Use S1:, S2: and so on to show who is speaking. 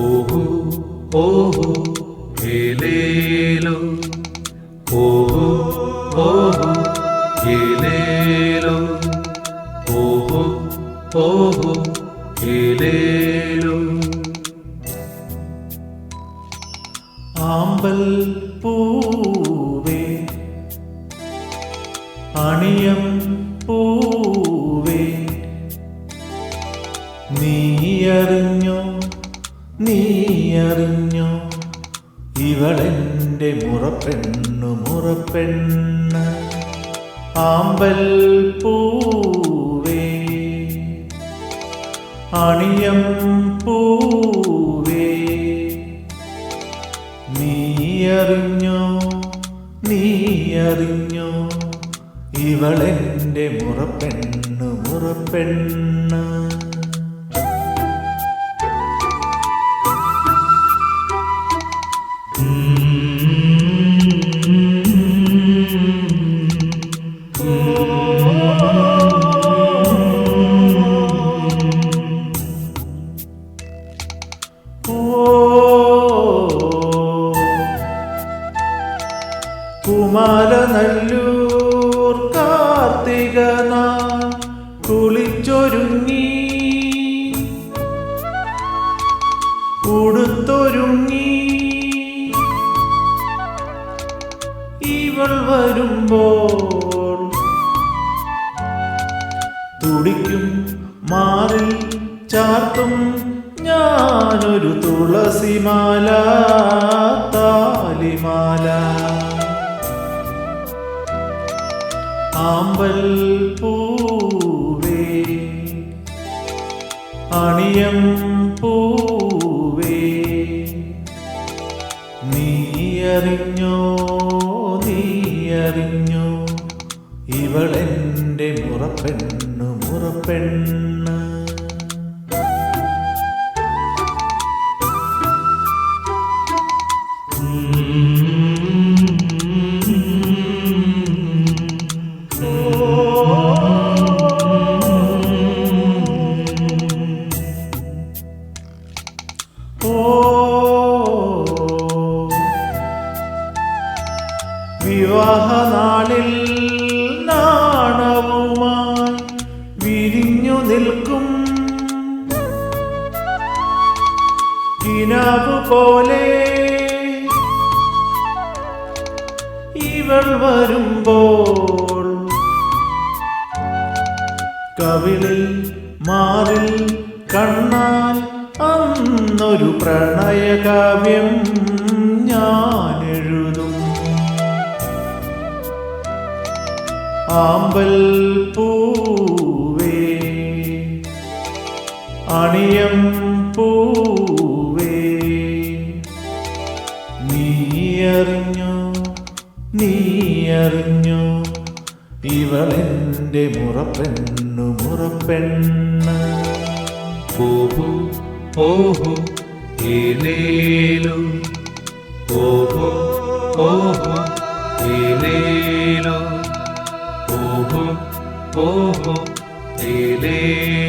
S1: ഓഹോ ഓഹോ ഏലേലോ ഓഹോ ഓഹോ ഏലേലോ ഓഹോ ഓഹോ ഏലേലോ.
S2: ആമ്പൽ പൂവേ അണിയം പൂവേ നീയറിഞ്ഞോ നീയറിഞ്ഞോ ഇവളെൻ്റെ മുറപ്പെണ്ണ്. ആമ്പൽ പൂവേ അണിയം പൂവേ നീയറിഞ്ഞോ നീയറിഞ്ഞോ ഇവളെൻ്റെ മുറപ്പെണ്ണ്. കുമാരനല്ലൂർ കാർത്തിക നാൾ കുളിച്ചൊരുങ്ങി ഉടുത്തൊരുങ്ങി ഇവൾ വരുമ്പോൾ തുടിക്കും മാറിൽ ചാർത്തും ഞാനൊരു തുളസിമാല താലിമാല. ആമ്പൽ പൂവേ അണിയം പൂവേ നീയറിഞ്ഞോ നീയറിഞ്ഞോ ഇവളെൻ്റെ മുറപ്പെണ്ണ്. വിവാഹനാളിൽ നാണവുമായി വിരിഞ്ഞു നിൽക്കും കിനാവു പോലെ ഇവൾ വരുമ്പോൾ കവിളിൽ മാറിൽ കണ്ണാൽ അന്നൊരു പ്രണയകാവ്യം ഞാനെഴുതും. ആമ്പൽ പൂവേ അണിയം പൂവേ നീയറിഞ്ഞോ നീയറിഞ്ഞോ ഇവളെൻ്റെ മുറപ്പെണ്ണ്.
S1: ഓഹോ ഓഹോ ഏലേലോ ഓഹോ ഓഹോ ഏലേലോ ഓഹോ ഓഹോ ഏലേലോ.